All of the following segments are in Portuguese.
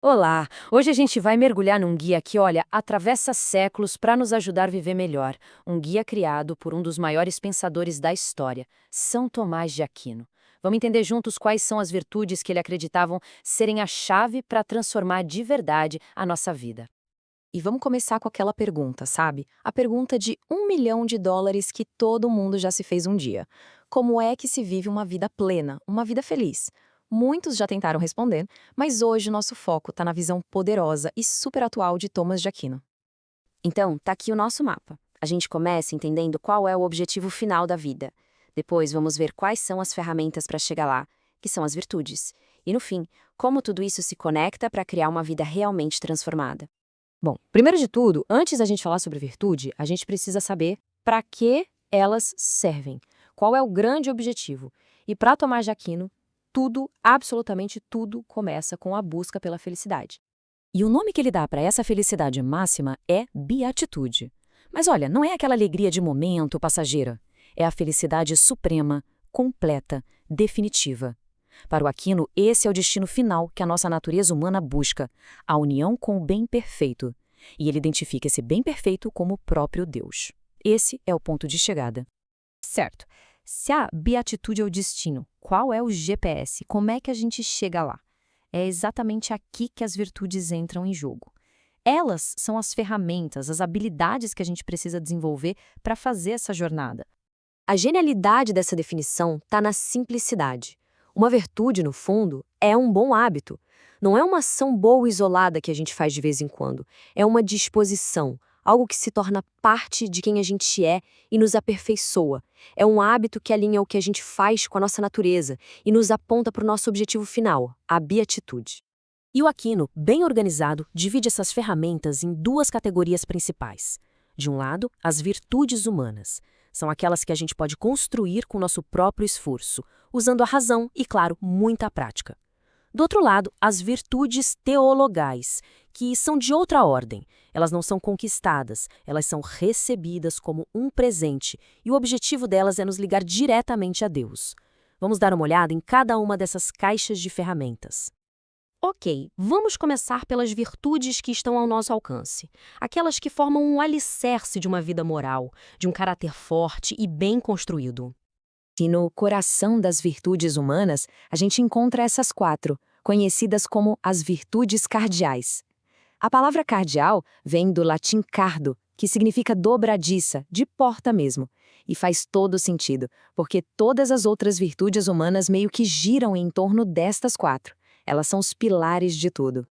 Olá! Hoje a gente vai mergulhar num guia que, olha, atravessa séculos para nos ajudar a viver melhor. Um guia criado por um dos maiores pensadores da história, São Tomás de Aquino. Vamos entender juntos quais são as virtudes que ele acreditavam serem a chave para transformar de verdade a nossa vida. E vamos começar com aquela pergunta, sabe? A pergunta de US$ 1 milhão que todo mundo já se fez um dia. Como é que se vive uma vida plena, uma vida feliz? Muitos já tentaram responder, mas hoje nosso foco está na visão poderosa e super atual de Thomas de Aquino. Então, tá aqui o nosso mapa. A gente começa entendendo qual é o objetivo final da vida. Depois, vamos ver quais são as ferramentas para chegar lá, que são as virtudes. E, no fim, como tudo isso se conecta para criar uma vida realmente transformada. Bom, primeiro de tudo, antes da gente falar sobre virtude, a gente precisa saber para que elas servem. Qual é o grande objetivo? E para Tomás de Aquino, tudo, absolutamente tudo, começa com a busca pela felicidade. E o nome que ele dá para essa felicidade máxima é beatitude. Mas olha, não é aquela alegria de momento passageira. É a felicidade suprema, completa, definitiva. Para o Aquino, esse é o destino final que a nossa natureza humana busca, a união com o bem perfeito. E ele identifica esse bem perfeito como o próprio Deus. Esse é o ponto de chegada. Certo. Se a beatitude é o destino, qual é o GPS? Como é que a gente chega lá? É exatamente aqui que as virtudes entram em jogo. Elas são as ferramentas, as habilidades que a gente precisa desenvolver para fazer essa jornada. A genialidade dessa definição está na simplicidade. Uma virtude, no fundo, é um bom hábito. Não é uma ação boa e isolada que a gente faz de vez em quando. É uma disposição, algo que se torna parte de quem a gente é e nos aperfeiçoa. É um hábito que alinha o que a gente faz com a nossa natureza e nos aponta para o nosso objetivo final, a beatitude. E o Aquino, bem organizado, divide essas ferramentas em duas categorias principais. De um lado, as virtudes humanas. São aquelas que a gente pode construir com nosso próprio esforço, usando a razão e, claro, muita prática. Do outro lado, as virtudes teologais, que são de outra ordem. Elas não são conquistadas, elas são recebidas como um presente, e o objetivo delas é nos ligar diretamente a Deus. Vamos dar uma olhada em cada uma dessas caixas de ferramentas. Ok, vamos começar pelas virtudes que estão ao nosso alcance. Aquelas que formam um alicerce de uma vida moral, de um caráter forte e bem construído. E no coração das virtudes humanas, a gente encontra essas quatro, conhecidas como as virtudes cardeais. A palavra cardeal vem do latim cardo, que significa dobradiça, de porta mesmo. E faz todo sentido, porque todas as outras virtudes humanas meio que giram em torno destas quatro. Elas são os pilares de tudo.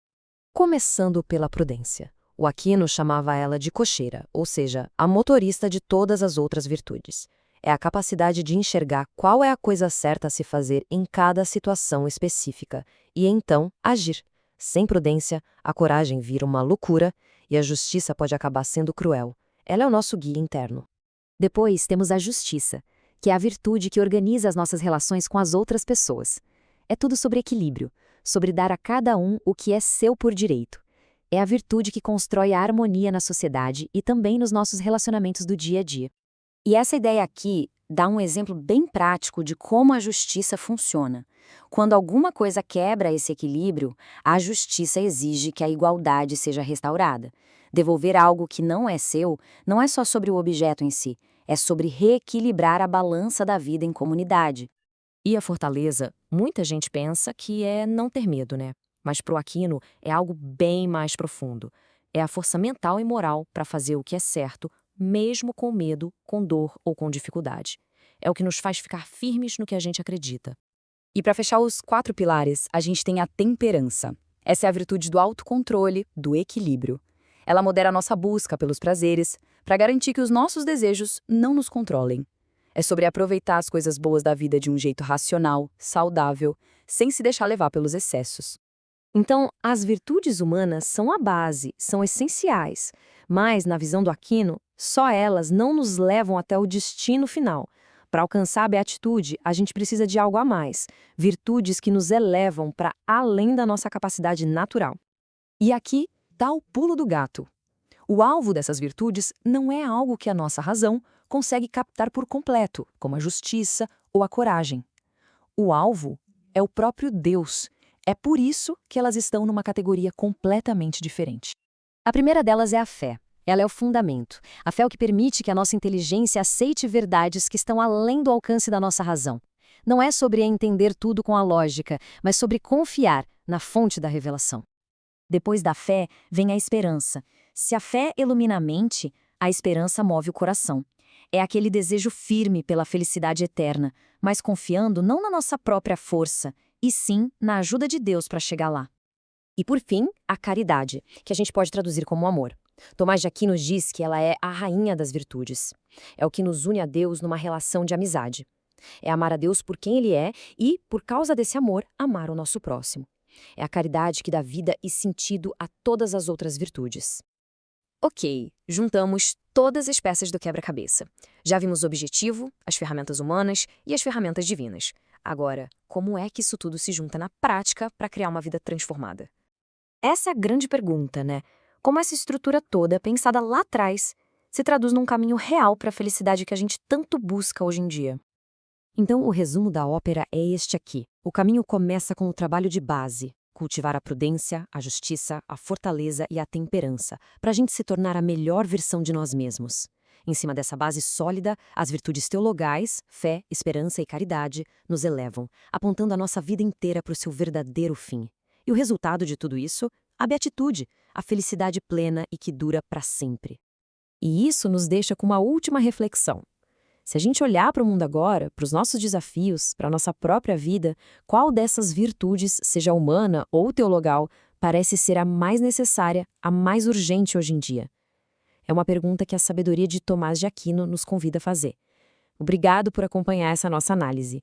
Começando pela prudência. O Aquino chamava ela de cocheira, ou seja, a motorista de todas as outras virtudes. É a capacidade de enxergar qual é a coisa certa a se fazer em cada situação específica e então agir. Sem prudência, a coragem vira uma loucura e a justiça pode acabar sendo cruel. Ela é o nosso guia interno. Depois temos a justiça, que é a virtude que organiza as nossas relações com as outras pessoas. É tudo sobre equilíbrio, sobre dar a cada um o que é seu por direito. É a virtude que constrói a harmonia na sociedade e também nos nossos relacionamentos do dia a dia. E essa ideia aqui dá um exemplo bem prático de como a justiça funciona. Quando alguma coisa quebra esse equilíbrio, a justiça exige que a igualdade seja restaurada. Devolver algo que não é seu não é só sobre o objeto em si, é sobre reequilibrar a balança da vida em comunidade. E a fortaleza, muita gente pensa que é não ter medo, né? Mas para o Aquino é algo bem mais profundo. É a força mental e moral para fazer o que é certo, mesmo com medo, com dor ou com dificuldade. É o que nos faz ficar firmes no que a gente acredita. E para fechar os quatro pilares, a gente tem a temperança. Essa é a virtude do autocontrole, do equilíbrio. Ela modera a nossa busca pelos prazeres, para garantir que os nossos desejos não nos controlem. É sobre aproveitar as coisas boas da vida de um jeito racional, saudável, sem se deixar levar pelos excessos. Então, as virtudes humanas são a base, são essenciais, mas, na visão do Aquino, só elas não nos levam até o destino final. Para alcançar a beatitude, a gente precisa de algo a mais, virtudes que nos elevam para além da nossa capacidade natural. E aqui dá o pulo do gato. O alvo dessas virtudes não é algo que a nossa razão consegue captar por completo, como a justiça ou a coragem. O alvo é o próprio Deus. É por isso que elas estão numa categoria completamente diferente. A primeira delas é a fé. Ela é o fundamento. A fé é o que permite que a nossa inteligência aceite verdades que estão além do alcance da nossa razão. Não é sobre entender tudo com a lógica, mas sobre confiar na fonte da revelação. Depois da fé, vem a esperança. Se a fé ilumina a mente, a esperança move o coração. É aquele desejo firme pela felicidade eterna, mas confiando não na nossa própria força, e sim na ajuda de Deus para chegar lá. E por fim, a caridade, que a gente pode traduzir como amor. Tomás de Aquino diz que ela é a rainha das virtudes. É o que nos une a Deus numa relação de amizade. É amar a Deus por quem Ele é e, por causa desse amor, amar o nosso próximo. É a caridade que dá vida e sentido a todas as outras virtudes. Ok, juntamos todas as peças do quebra-cabeça. Já vimos o objetivo, as ferramentas humanas e as ferramentas divinas. Agora, como é que isso tudo se junta na prática para criar uma vida transformada? Essa é a grande pergunta, né? Como essa estrutura toda, pensada lá atrás, se traduz num caminho real para a felicidade que a gente tanto busca hoje em dia? Então, o resumo da ópera é este aqui. O caminho começa com o trabalho de base, cultivar a prudência, a justiça, a fortaleza e a temperança, para a gente se tornar a melhor versão de nós mesmos. Em cima dessa base sólida, as virtudes teologais, fé, esperança e caridade, nos elevam, apontando a nossa vida inteira para o seu verdadeiro fim. E o resultado de tudo isso? A beatitude, a felicidade plena e que dura para sempre. E isso nos deixa com uma última reflexão. Se a gente olhar para o mundo agora, para os nossos desafios, para a nossa própria vida, qual dessas virtudes, seja humana ou teologal, parece ser a mais necessária, a mais urgente hoje em dia? É uma pergunta que a sabedoria de Tomás de Aquino nos convida a fazer. Obrigado por acompanhar essa nossa análise.